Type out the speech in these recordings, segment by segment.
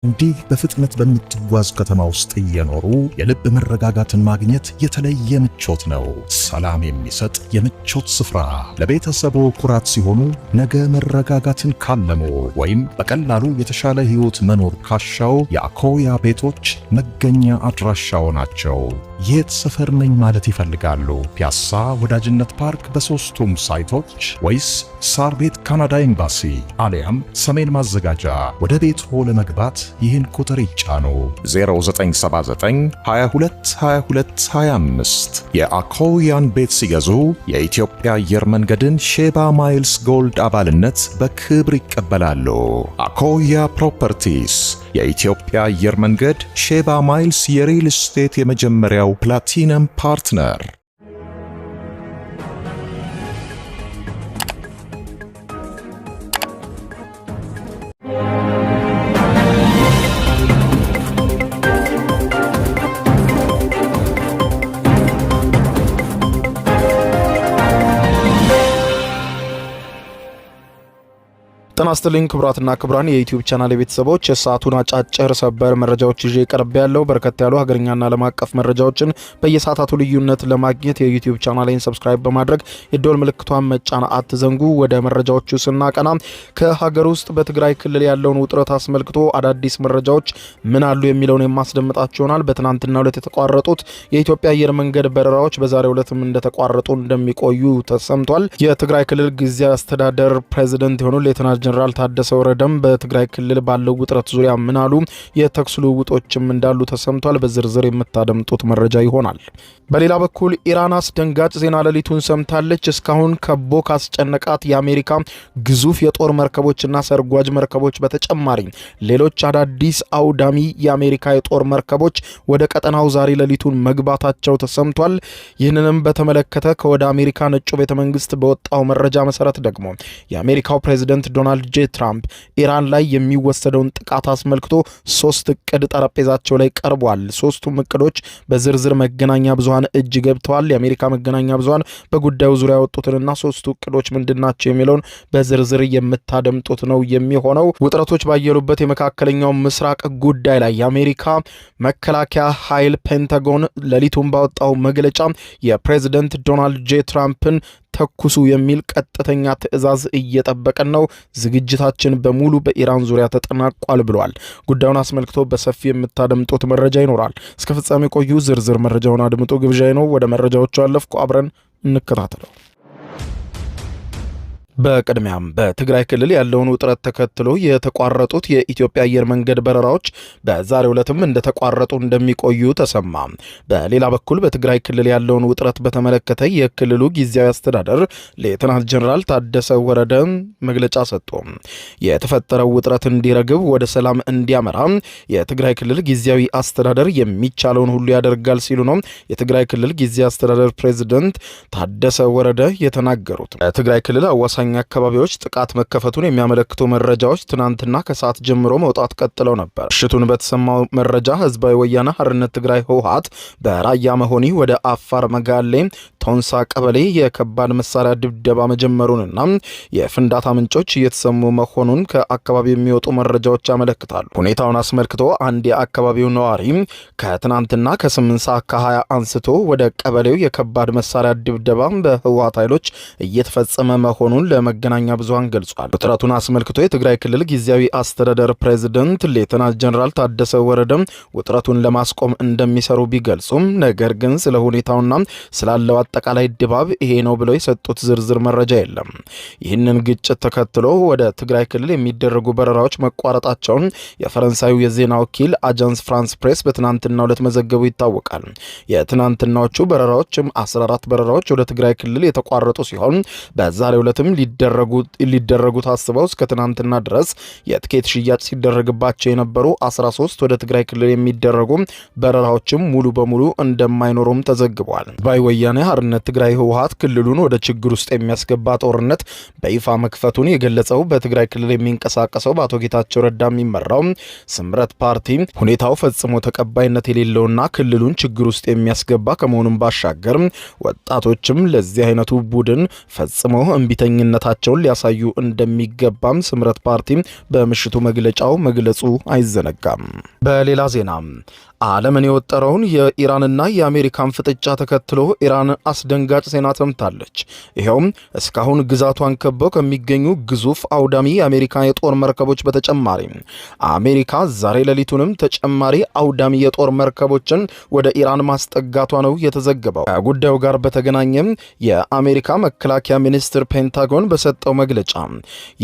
እንዲህ በፍጥነት በምትጓዝ ከተማ ውስጥ እየኖሩ የልብ መረጋጋትን ማግኘት የተለየ ምቾት ነው። ሰላም የሚሰጥ የምቾት ስፍራ ለቤተሰቦ ኩራት ሲሆኑ ነገ መረጋጋትን ካለሙ ወይም በቀላሉ የተሻለ ህይወት መኖር ካሻው የአኮያ ቤቶች መገኛ አድራሻው ናቸው። የት ሰፈር ነኝ ማለት ይፈልጋሉ? ፒያሳ ወዳጅነት ፓርክ በሶስቱም ሳይቶች ወይስ ሳር ቤት ካናዳ ኤምባሲ አሊያም ሰሜን ማዘጋጃ? ወደ ቤትዎ ለመግባት ይህን ቁጥር ይጫኑ 0979 22 22 25። የአኮያን ቤት ሲገዙ የኢትዮጵያ አየር መንገድን ሼባ ማይልስ ጎልድ አባልነት በክብር ይቀበላሉ። አኮያ ፕሮፐርቲስ የኢትዮጵያ አየር መንገድ ሼባ ማይልስ የሪል ስቴት የመጀመሪያው ፕላቲነም ፓርትነር። ጤና ይስጥልኝ ክቡራትና ክቡራን የዩቲዩብ ቻናል ቤተሰቦች፣ የሰዓቱን አጫጭር ሰበር መረጃዎች ይዤ ቀርብ ያለው በርከት ያሉ ሀገርኛና ዓለም አቀፍ መረጃዎችን በየሰዓታቱ ልዩነት ለማግኘት የዩቲዩብ ቻናሌን ሰብስክራይብ በማድረግ የደወል ምልክቷን መጫን አትዘንጉ። ወደ መረጃዎቹ ስናቀና ከሀገር ውስጥ በትግራይ ክልል ያለውን ውጥረት አስመልክቶ አዳዲስ መረጃዎች ምን አሉ የሚለውን የማስደምጣችሁ ይሆናል። በትናንትናው ዕለት የተቋረጡት የኢትዮጵያ አየር መንገድ በረራዎች በዛሬው ዕለትም እንደተቋረጡ እንደሚቆዩ ተሰምቷል። የትግራይ ክልል ጊዜያዊ አስተዳደር ፕሬዝዳንት የሆኑ ሌተናንት ጀነራል ታደሰ ወረደም በትግራይ ክልል ባለው ውጥረት ዙሪያ ምን አሉ? የተኩስ ልውውጦችም እንዳሉ ተሰምቷል። በዝርዝር የምታደምጡት መረጃ ይሆናል። በሌላ በኩል ኢራን አስደንጋጭ ዜና ሌሊቱን ሰምታለች። እስካሁን ከቦ ካስጨነቃት የአሜሪካ ግዙፍ የጦር መርከቦችና ሰርጓጅ መርከቦች በተጨማሪ ሌሎች አዳዲስ አውዳሚ የአሜሪካ የጦር መርከቦች ወደ ቀጠናው ዛሬ ሌሊቱን መግባታቸው ተሰምቷል። ይህንንም በተመለከተ ከወደ አሜሪካ ነጩ ቤተመንግስት በወጣው መረጃ መሰረት ደግሞ የአሜሪካው ፕሬዝዳንት ዶናልድ ጄ ትራምፕ ኢራን ላይ የሚወሰደውን ጥቃት አስመልክቶ 3 እቅድ ጠረጴዛቸው ላይ ቀርቧል። 3ቱም እቅዶች በዝርዝር መገናኛ ብዙሃን እጅ ገብተዋል። የአሜሪካ መገናኛ ብዙሃን በጉዳዩ ዙሪያ ያወጡትንና 3ቱ እቅዶች ምንድናቸው የሚለውን በዝርዝር የምታደምጡት ነው የሚሆነው። ውጥረቶች ባየሉበት የመካከለኛው ምስራቅ ጉዳይ ላይ የአሜሪካ መከላከያ ኃይል ፔንታጎን ሌሊቱን ባወጣው መግለጫ የፕሬዝዳንት ዶናልድ ጄ ትራምፕን ተኩሱ የሚል ቀጥተኛ ትዕዛዝ እየጠበቀን ነው፣ ዝግጅታችን በሙሉ በኢራን ዙሪያ ተጠናቋል ብሏል። ጉዳዩን አስመልክቶ በሰፊ የምታደምጡት መረጃ ይኖራል። እስከ ፍጻሜ ቆዩ። ዝርዝር መረጃውን አድምጡ ግብዣይ ነው። ወደ መረጃዎቹ አለፍኩ። አብረን እንከታተለው። በቅድሚያም በትግራይ ክልል ያለውን ውጥረት ተከትሎ የተቋረጡት የኢትዮጵያ አየር መንገድ በረራዎች በዛሬው ዕለትም እንደተቋረጡ እንደሚቆዩ ተሰማ። በሌላ በኩል በትግራይ ክልል ያለውን ውጥረት በተመለከተ የክልሉ ጊዜያዊ አስተዳደር ሌተናንት ጀነራል ታደሰ ወረደ መግለጫ ሰጡ። የተፈጠረው ውጥረት እንዲረግብ ወደ ሰላም እንዲያመራ የትግራይ ክልል ጊዜያዊ አስተዳደር የሚቻለውን ሁሉ ያደርጋል ሲሉ ነው የትግራይ ክልል ጊዜያዊ አስተዳደር ፕሬዝዳንት ታደሰ ወረደ የተናገሩት። በትግራይ ክልል አዋሳኝ አካባቢዎች ጥቃት መከፈቱን የሚያመለክቱ መረጃዎች ትናንትና ከሰዓት ጀምሮ መውጣት ቀጥለው ነበር። ምሽቱን በተሰማው መረጃ ህዝባዊ ወያነ ሓርነት ትግራይ ህወሓት በራያ መሆኒ ወደ አፋር መጋሌ ቶንሳ ቀበሌ የከባድ መሳሪያ ድብደባ መጀመሩንና የፍንዳታ ምንጮች እየተሰሙ መሆኑን ከአካባቢው የሚወጡ መረጃዎች ያመለክታሉ። ሁኔታውን አስመልክቶ አንድ የአካባቢው ነዋሪ ከትናንትና ከ8 ሰዓት ከ20 አንስቶ ወደ ቀበሌው የከባድ መሳሪያ ድብደባ በህወሓት ኃይሎች እየተፈጸመ መሆኑን ለመገናኛ ብዙሃን ገልጿል። ውጥረቱን አስመልክቶ የትግራይ ክልል ጊዜያዊ አስተዳደር ፕሬዝዳንት ሌተናንት ጀነራል ታደሰ ወረደ ውጥረቱን ለማስቆም እንደሚሰሩ ቢገልጹም ነገር ግን ስለ ሁኔታውና ስላለው አጠቃላይ ድባብ ይሄ ነው ብለው የሰጡት ዝርዝር መረጃ የለም። ይህንን ግጭት ተከትሎ ወደ ትግራይ ክልል የሚደረጉ በረራዎች መቋረጣቸውን የፈረንሳዩ የዜና ወኪል አጃንስ ፍራንስ ፕሬስ በትናንትናው ዕለት መዘገቡ ይታወቃል። የትናንትናዎቹ በረራዎችም 14 በረራዎች ወደ ትግራይ ክልል የተቋረጡ ሲሆን በዛሬው ዕለትም ሊደረጉ ታስበው እስከ ትናንትና ድረስ የትኬት ሽያጭ ሲደረግባቸው የነበሩ 13 ወደ ትግራይ ክልል የሚደረጉ በረራዎችም ሙሉ በሙሉ እንደማይኖሩም ተዘግቧል። ህዝባዊ ወያነ ሓርነት ትግራይ ህወሓት ክልሉን ወደ ችግር ውስጥ የሚያስገባ ጦርነት በይፋ መክፈቱን የገለጸው በትግራይ ክልል የሚንቀሳቀሰው በአቶ ጌታቸው ረዳ የሚመራው ስምረት ፓርቲ ሁኔታው ፈጽሞ ተቀባይነት የሌለውና ክልሉን ችግር ውስጥ የሚያስገባ ከመሆኑም ባሻገር ወጣቶችም ለዚህ አይነቱ ቡድን ፈጽሞ እምቢተኝነት የበላይነታቸውን ሊያሳዩ እንደሚገባም ስምረት ፓርቲ በምሽቱ መግለጫው መግለጹ አይዘነጋም። በሌላ ዜና ዓለምን የወጠረውን የኢራንና የአሜሪካን ፍጥጫ ተከትሎ ኢራን አስደንጋጭ ዜና ሰምታለች። ይኸውም እስካሁን ግዛቷን ከበው ከሚገኙ ግዙፍ አውዳሚ የአሜሪካ የጦር መርከቦች በተጨማሪ አሜሪካ ዛሬ ሌሊቱንም ተጨማሪ አውዳሚ የጦር መርከቦችን ወደ ኢራን ማስጠጋቷ ነው የተዘገበው። ከጉዳዩ ጋር በተገናኘም የአሜሪካ መከላከያ ሚኒስትር ፔንታጎን በሰጠው መግለጫ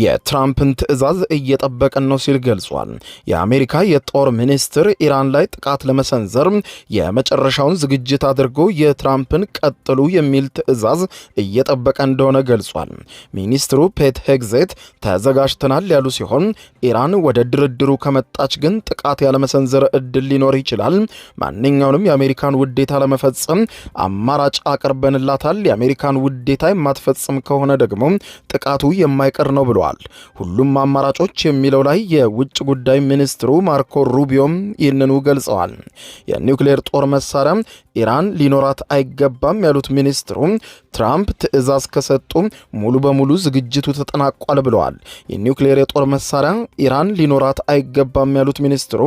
የትራምፕን ትዕዛዝ እየጠበቀን ነው ሲል ገልጿል። የአሜሪካ የጦር ሚኒስትር ኢራን ላይ ጥቃት ለመሰንዘር የመጨረሻውን ዝግጅት አድርጎ የትራምፕን ቀጥሉ የሚል ትዕዛዝ እየጠበቀ እንደሆነ ገልጿል። ሚኒስትሩ ፔት ሄግዜት ተዘጋጅተናል ያሉ ሲሆን ኢራን ወደ ድርድሩ ከመጣች ግን ጥቃት ያለመሰንዘር እድል ሊኖር ይችላል። ማንኛውንም የአሜሪካን ውዴታ ለመፈጸም አማራጭ አቅርበንላታል። የአሜሪካን ውዴታ የማትፈጽም ከሆነ ደግሞ ጥቃቱ የማይቀር ነው ብለዋል። ሁሉም አማራጮች የሚለው ላይ የውጭ ጉዳይ ሚኒስትሩ ማርኮ ሩቢዮም ይህንኑ ገልጸዋል። የኒውክሌር ጦር መሳሪያ ኢራን ሊኖራት አይገባም ያሉት ሚኒስትሩ ትራምፕ ትዕዛዝ ከሰጡ ሙሉ በሙሉ ዝግጅቱ ተጠናቋል ብለዋል። የኒውክሌር የጦር መሳሪያ ኢራን ሊኖራት አይገባም ያሉት ሚኒስትሩ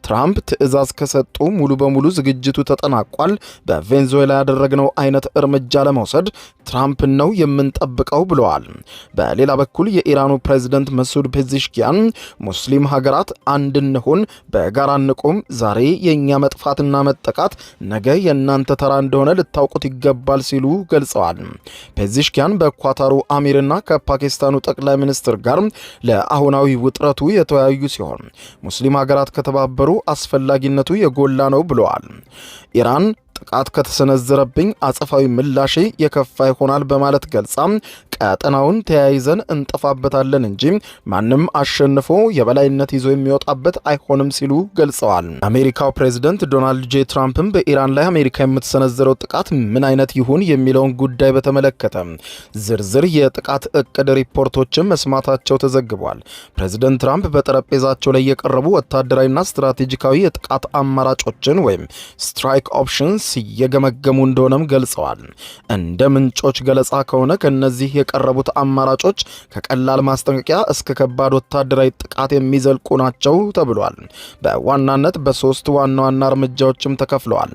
ትራምፕ ትዕዛዝ ከሰጡ ሙሉ በሙሉ ዝግጅቱ ተጠናቋል። በቬንዙዌላ ያደረግነው አይነት እርምጃ ለመውሰድ ትራምፕን ነው የምንጠብቀው ብለዋል። በሌላ በኩል የኢራኑ ፕሬዝደንት መሱድ ፔዚሽኪያን ሙስሊም ሀገራት አንድ እንሁን፣ በጋራ እንቁም፣ ዛሬ የእኛ መጥፋትና መጠቃት ነገ የእናንተ ተራ እንደሆነ ልታውቁት ይገባል ሲሉ ገልጸዋል። ፔዚሽኪያን በኳታሩ አሚርና ከፓኪስታኑ ጠቅላይ ሚኒስትር ጋር ለአሁናዊ ውጥረቱ የተወያዩ ሲሆን ሙስሊም ሀገራት ከተባበሩ አስፈላጊነቱ የጎላ ነው ብለዋል። ኢራን ጥቃት ከተሰነዘረብኝ አጸፋዊ ምላሽ የከፋ ይሆናል በማለት ገልጻ ቀጠናውን ተያይዘን እንጠፋበታለን እንጂ ማንም አሸንፎ የበላይነት ይዞ የሚወጣበት አይሆንም ሲሉ ገልጸዋል። አሜሪካው ፕሬዝደንት ዶናልድ ጄ ትራምፕም በኢራን ላይ አሜሪካ የምትሰነዝረው ጥቃት ምን አይነት ይሁን የሚለውን ጉዳይ በተመለከተ ዝርዝር የጥቃት እቅድ ሪፖርቶችን መስማታቸው ተዘግቧል። ፕሬዝደንት ትራምፕ በጠረጴዛቸው ላይ የቀረቡ ወታደራዊና ስትራቴጂካዊ የጥቃት አማራጮችን ወይም ስትራይክ ኦፕሽንስ እየገመገሙ እንደሆነም ገልጸዋል። እንደ ምንጮች ገለጻ ከሆነ ከነዚህ የቀረቡት አማራጮች ከቀላል ማስጠንቀቂያ እስከ ከባድ ወታደራዊ ጥቃት የሚዘልቁ ናቸው ተብሏል። በዋናነት በሶስት ዋና ዋና እርምጃዎችም ተከፍለዋል።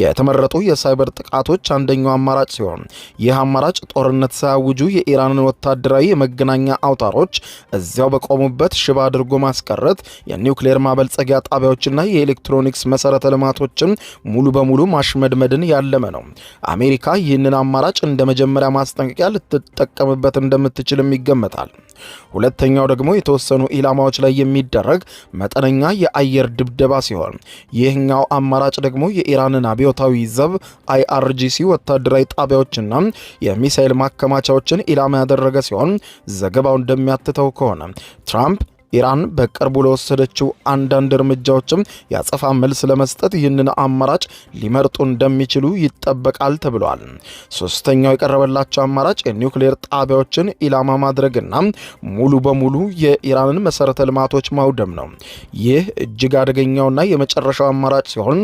የተመረጡ የሳይበር ጥቃቶች አንደኛው አማራጭ ሲሆን ይህ አማራጭ ጦርነት ሳያውጁ የኢራንን ወታደራዊ የመገናኛ አውታሮች እዚያው በቆሙበት ሽባ አድርጎ ማስቀረት፣ የኒውክሌር ማበልጸጊያ ጣቢያዎችና የኤሌክትሮኒክስ መሰረተ ልማቶችን ሙሉ በሙሉ ማሽመድመድን ያለመ ነው። አሜሪካ ይህንን አማራጭ እንደ መጀመሪያ ማስጠንቀቂያ ልትጠቀምበት እንደምትችልም ይገመታል። ሁለተኛው ደግሞ የተወሰኑ ኢላማዎች ላይ የሚደረግ መጠነኛ የአየር ድብደባ ሲሆን ይህኛው አማራጭ ደግሞ የኢራንን አብዮታዊ ዘብ IRGC ወታደራዊ ጣቢያዎችና የሚሳኤል ማከማቻዎችን ኢላማ ያደረገ ሲሆን ዘገባው እንደሚያትተው ከሆነ ትራምፕ ኢራን በቅርቡ ለወሰደችው አንዳንድ እርምጃዎችም ያጸፋ መልስ ለመስጠት ይህንን አማራጭ ሊመርጡ እንደሚችሉ ይጠበቃል ተብሏል። ሶስተኛው የቀረበላቸው አማራጭ የኒውክሌር ጣቢያዎችን ኢላማ ማድረግና ሙሉ በሙሉ የኢራንን መሰረተ ልማቶች ማውደም ነው። ይህ እጅግ አደገኛውና የመጨረሻው አማራጭ ሲሆን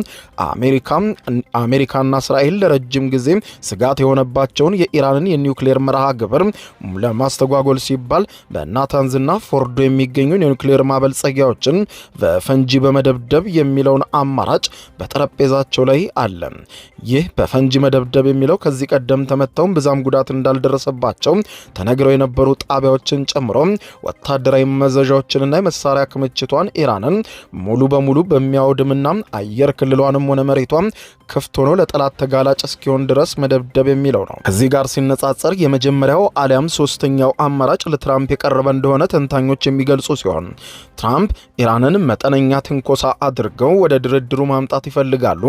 አሜሪካና እስራኤል ለረጅም ጊዜ ስጋት የሆነባቸውን የኢራንን የኒውክሌር መርሃ ግብር ለማስተጓጎል ሲባል በናታንዝና ፎርዶ የሚገኙ የኒውክሌር ማበልጸጊያዎችን በፈንጂ በመደብደብ የሚለውን አማራጭ በጠረጴዛቸው ላይ አለ። ይህ በፈንጂ መደብደብ የሚለው ከዚህ ቀደም ተመተው ብዛም ጉዳት እንዳልደረሰባቸው ተነግረው የነበሩ ጣቢያዎችን ጨምሮ ወታደራዊ መዘዣዎችንና የመሳሪያ ክምችቷን ኢራንን ሙሉ በሙሉ በሚያወድምና አየር ክልሏንም ሆነ መሬቷን ክፍት ሆኖ ለጠላት ተጋላጭ እስኪሆን ድረስ መደብደብ የሚለው ነው። ከዚህ ጋር ሲነጻጸር የመጀመሪያው አሊያም ሶስተኛው አማራጭ ለትራምፕ የቀረበ እንደሆነ ተንታኞች የሚገልጹ ሲሆን ትራምፕ ኢራንን መጠነኛ ትንኮሳ አድርገው ወደ ድርድሩ ማምጣት ይፈልጋሉ።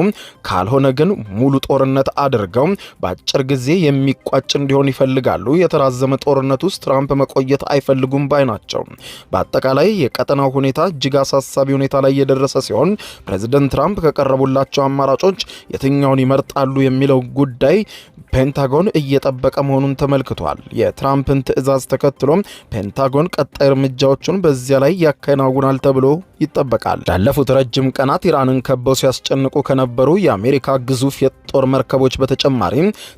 ካልሆነ ግን ሙሉ ጦርነት አድርገው በአጭር ጊዜ የሚቋጭ እንዲሆን ይፈልጋሉ። የተራዘመ ጦርነት ውስጥ ትራምፕ መቆየት አይፈልጉም ባይ ናቸው። በአጠቃላይ የቀጠናው ሁኔታ እጅግ አሳሳቢ ሁኔታ ላይ የደረሰ ሲሆን ፕሬዝደንት ትራምፕ ከቀረቡላቸው አማራጮች የትኛውን ይመርጣሉ የሚለው ጉዳይ ፔንታጎን እየጠበቀ መሆኑን ተመልክቷል። የትራምፕን ትዕዛዝ ተከትሎ ፔንታጎን ቀጣይ እርምጃዎቹን በዚህ በዚያ ላይ ያከናውናል ተብሎ ይጠበቃል። ላለፉት ረጅም ቀናት ኢራንን ከበው ሲያስጨንቁ ከነበሩ የአሜሪካ ግዙፍ የጦር መርከቦች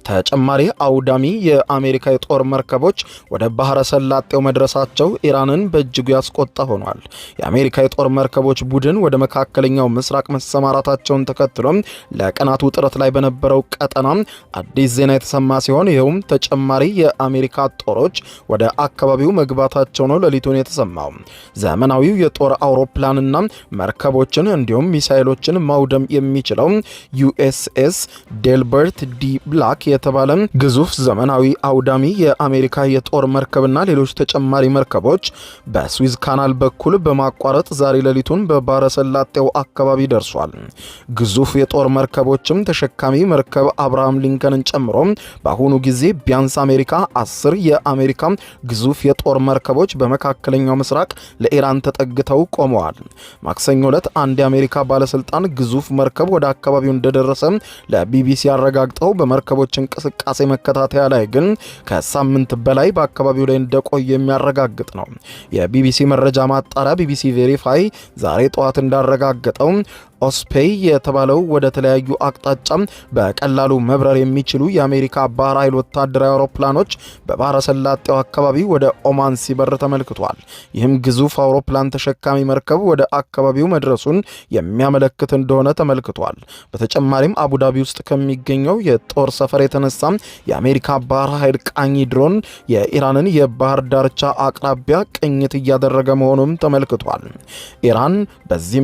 ተጨማሪ አውዳሚ የአሜሪካ የጦር መርከቦች ወደ ባህረ ሰላጤው መድረሳቸው ኢራንን በእጅጉ ያስቆጣ ሆኗል። የአሜሪካ የጦር መርከቦች ቡድን ወደ መካከለኛው ምስራቅ መሰማራታቸውን ተከትሎ ለቀናት ውጥረት ላይ በነበረው ቀጠና አዲስ ዜና የተሰማ ሲሆን ይኸውም ተጨማሪ የአሜሪካ ጦሮች ወደ አካባቢው መግባታቸው ነው ሌሊቱን የተሰማው። ዘመናዊው የጦር አውሮፕላንና መርከቦችን እንዲሁም ሚሳኤሎችን ማውደም የሚችለው ዩኤስኤስ ዴልበርት ዲ ብላክ የተባለ ግዙፍ ዘመናዊ አውዳሚ የአሜሪካ የጦር መርከብና ሌሎች ተጨማሪ መርከቦች በስዊዝ ካናል በኩል በማቋረጥ ዛሬ ሌሊቱን በባህረ ሰላጤው አካባቢ ደርሷል። ግዙፍ የጦር መርከቦችም ተሸካሚ መርከብ አብርሃም ሊንከንን ጨምሮ በአሁኑ ጊዜ ቢያንስ አሜሪካ 10 የአሜሪካ ግዙፍ የጦር መርከቦች በመካከለኛው ምስራቅ ለኢራን ተጠግተው ቆመዋል። ማክሰኞ ዕለት አንድ የአሜሪካ ባለስልጣን ግዙፍ መርከብ ወደ አካባቢው እንደደረሰ ለቢቢሲ ያረጋግጠው በመርከቦች እንቅስቃሴ መከታተያ ላይ ግን ከሳምንት በላይ በአካባቢው ላይ እንደቆየ የሚያረጋግጥ ነው። የቢቢሲ መረጃ ማጣሪያ ቢቢሲ ቬሪፋይ ዛሬ ጠዋት እንዳረጋገጠው ኦስፔይ የተባለው ወደ ተለያዩ አቅጣጫ በቀላሉ መብረር የሚችሉ የአሜሪካ ባህር ኃይል ወታደራዊ አውሮፕላኖች በባህረ ሰላጤው አካባቢ ወደ ኦማን ሲበር ተመልክቷል። ይህም ግዙፍ አውሮፕላን ተሸካሚ መርከብ ወደ አካባቢው መድረሱን የሚያመለክት እንደሆነ ተመልክቷል። በተጨማሪም አቡዳቢ ውስጥ ከሚገኘው የጦር ሰፈር የተነሳ የአሜሪካ ባህር ኃይል ቃኝ ድሮን የኢራንን የባህር ዳርቻ አቅራቢያ ቅኝት እያደረገ መሆኑም ተመልክቷል። ኢራን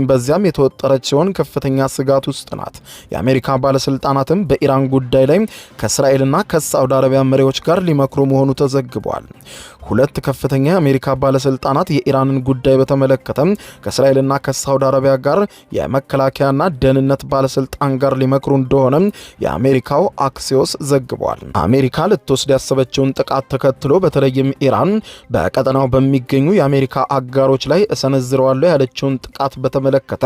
በዚያም የተወጠረች ሲሆን ከፍተኛ ስጋት ውስጥ ናት። የአሜሪካ ባለስልጣናትም በኢራን ጉዳይ ላይ ከእስራኤልና ከሳዑዲ አረቢያ መሪዎች ጋር ሊመክሩ መሆኑ ተዘግቧል። ሁለት ከፍተኛ የአሜሪካ ባለስልጣናት የኢራንን ጉዳይ በተመለከተ ከእስራኤልና ከሳዑዲ አረቢያ ጋር የመከላከያና ደህንነት ባለስልጣን ጋር ሊመክሩ እንደሆነ የአሜሪካው አክሲዮስ ዘግቧል። አሜሪካ ልትወስድ ያሰበችውን ጥቃት ተከትሎ በተለይም ኢራን በቀጠናው በሚገኙ የአሜሪካ አጋሮች ላይ እሰነዝረዋለሁ ያለችውን ጥቃት በተመለከተ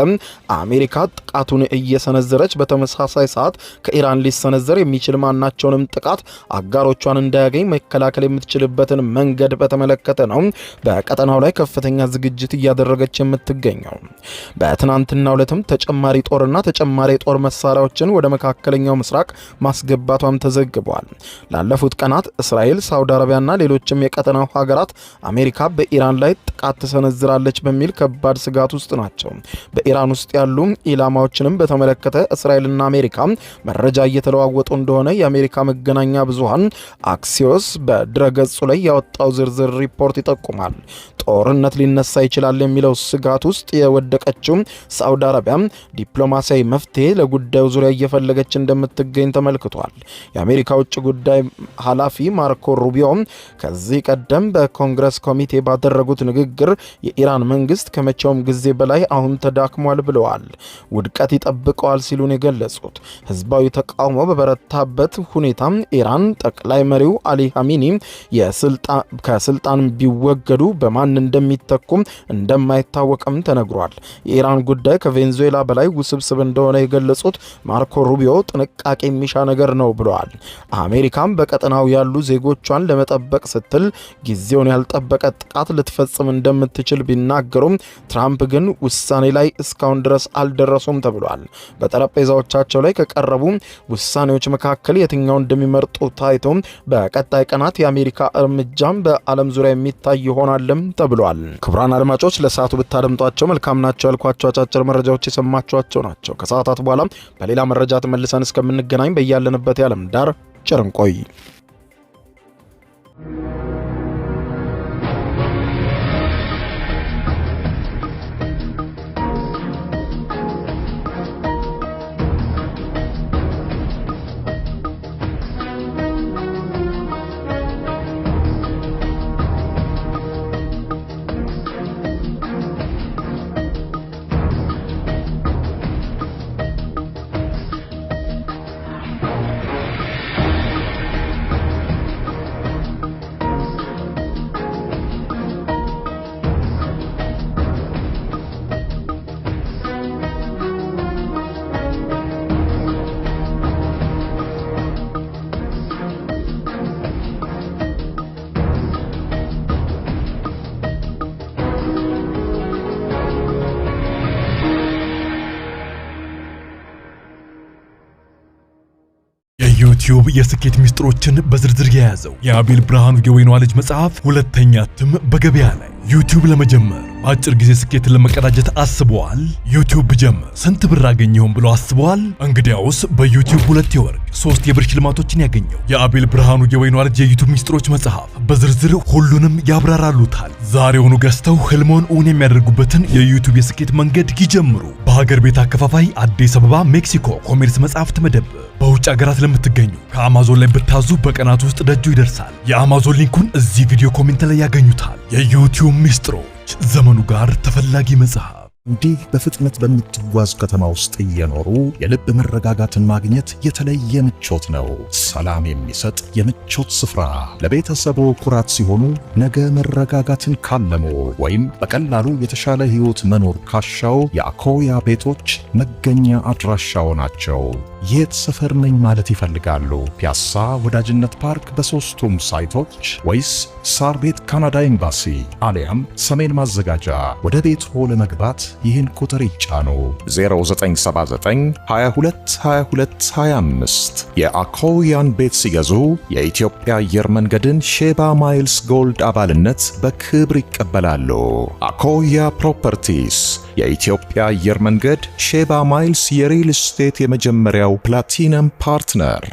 አሜሪካ ጥቃቱን እየሰነዘረች በተመሳሳይ ሰዓት ከኢራን ሊሰነዘር የሚችል ማናቸውንም ጥቃት አጋሮቿን እንዳያገኝ መከላከል የምትችልበትን መንገድ በተመለከተ ነው በቀጠናው ላይ ከፍተኛ ዝግጅት እያደረገች የምትገኘው። በትናንትናው ዕለትም ተጨማሪ ጦርና ተጨማሪ የጦር መሳሪያዎችን ወደ መካከለኛው ምስራቅ ማስገባቷም ተዘግቧል። ላለፉት ቀናት እስራኤል፣ ሳውዲ አረቢያና ሌሎችም የቀጠናው ሀገራት አሜሪካ በኢራን ላይ ጥቃት ትሰነዝራለች በሚል ከባድ ስጋት ውስጥ ናቸው። በኢራን ውስጥ ያሉ ኢላማዎችንም በተመለከተ እስራኤልና አሜሪካ መረጃ እየተለዋወጡ እንደሆነ የአሜሪካ መገናኛ ብዙሃን አክሲዮስ በድረገጹ ላይ ያወጣው ዝርዝር ሪፖርት ይጠቁማል። ጦርነት ሊነሳ ይችላል የሚለው ስጋት ውስጥ የወደቀችው ሳዑዲ አረቢያ ዲፕሎማሲያዊ መፍትሄ ለጉዳዩ ዙሪያ እየፈለገች እንደምትገኝ ተመልክቷል። የአሜሪካ ውጭ ጉዳይ ኃላፊ ማርኮ ሩቢዮ ከዚህ ቀደም በኮንግረስ ኮሚቴ ባደረጉት ንግግር የኢራን መንግስት ከመቼውም ጊዜ በላይ አሁን ተዳክሟል ብለዋል። ውድቀት ይጠብቀዋል ሲሉን የገለጹት ህዝባዊ ተቃውሞ በበረታበት ሁኔታ ኢራን ጠቅላይ መሪው አሊ ሐሚኒ ከስልጣን ቢወገዱ በማን እንደሚተኩም እንደማይታወቅም ተነግሯል። የኢራን ጉዳይ ከቬንዙዌላ በላይ ውስብስብ እንደሆነ የገለጹት ማርኮ ሩቢዮ ጥንቃቄ የሚሻ ነገር ነው ብለዋል። አሜሪካም በቀጠናው ያሉ ዜጎቿን ለመጠበቅ ስትል ጊዜውን ያልጠበቀ ጥቃት ልትፈጽም እንደምትችል ቢናገሩም ትራምፕ ግን ውሳኔ ላይ እስካሁን ድረስ አልደረሱም ተብሏል። በጠረጴዛዎቻቸው ላይ ከቀረቡ ውሳኔዎች መካከል የትኛው እንደሚመርጡ ታይቶ በቀጣይ ቀናት የአሜሪካ እርምጃም በዓለም ዙሪያ የሚታይ ይሆናልም ተብሏል። ክቡራን አድማጮች ለሰዓቱ ብታደምጧቸው መልካም ናቸው ያልኳቸው አጫጭር መረጃዎች የሰማችኋቸው ናቸው። ከሰዓታት በኋላ በሌላ መረጃ ተመልሰን እስከምንገናኝ በያለንበት የዓለም ዳር ቸር እንቆይ። የዩቲዩብ የስኬት ሚስጥሮችን በዝርዝር የያዘው የአቤል ብርሃኑ የወይኗ ልጅ መጽሐፍ ሁለተኛ እትም በገበያ ላይ። ዩቲዩብ ለመጀመር በአጭር ጊዜ ስኬትን ለመቀዳጀት አስበዋል? ዩቲዩብ ብጀምር ስንት ብር አገኘሁም ብሎ አስበዋል? እንግዲያውስ በዩቲዩብ 2 የወርቅ 3 የብር ሽልማቶችን ያገኘው የአቤል ብርሃኑ የወይኗ ልጅ የዩቲዩብ ሚስጥሮች መጽሐፍ በዝርዝር ሁሉንም ያብራራሉታል። ዛሬውኑ ገዝተው ህልሞን እውን የሚያደርጉበትን የዩቲዩብ የስኬት መንገድ ይጀምሩ። በሀገር ቤት አከፋፋይ አዲስ አበባ ሜክሲኮ ኮሜርስ መጽሐፍት መደብር። በውጭ ሀገራት ለምትገኙ ከአማዞን ላይ ብታዙ በቀናት ውስጥ ደጁ ይደርሳል። የአማዞን ሊንኩን እዚህ ቪዲዮ ኮሜንት ላይ ያገኙታል። የዩቲዩብ ሚስጥሮች፣ ዘመኑ ጋር ተፈላጊ መጽሐፍ። እንዲህ በፍጥነት በምትጓዝ ከተማ ውስጥ እየኖሩ የልብ መረጋጋትን ማግኘት የተለየ ምቾት ነው። ሰላም የሚሰጥ የምቾት ስፍራ ለቤተሰቦ ኩራት ሲሆኑ፣ ነገ መረጋጋትን ካለሙ ወይም በቀላሉ የተሻለ ህይወት መኖር ካሻው የአኮያ ቤቶች መገኛ አድራሻው ናቸው። የት ሰፈር ነኝ ማለት ይፈልጋሉ? ፒያሳ ወዳጅነት ፓርክ በሶስቱም ሳይቶች ወይስ ሳር ቤት ካናዳ ኤምባሲ አሊያም ሰሜን ማዘጋጃ? ወደ ቤት ለመግባት ይህን ቁጥር ይጫኑ። 0979 22 22 25 የአኮያን ቤት ሲገዙ የኢትዮጵያ አየር መንገድን ሼባ ማይልስ ጎልድ አባልነት በክብር ይቀበላሉ። አኮያ ፕሮፐርቲስ የኢትዮጵያ አየር መንገድ ሼባ ማይልስ የሪል ስቴት የመጀመሪያው ፕላቲነም ፓርትነር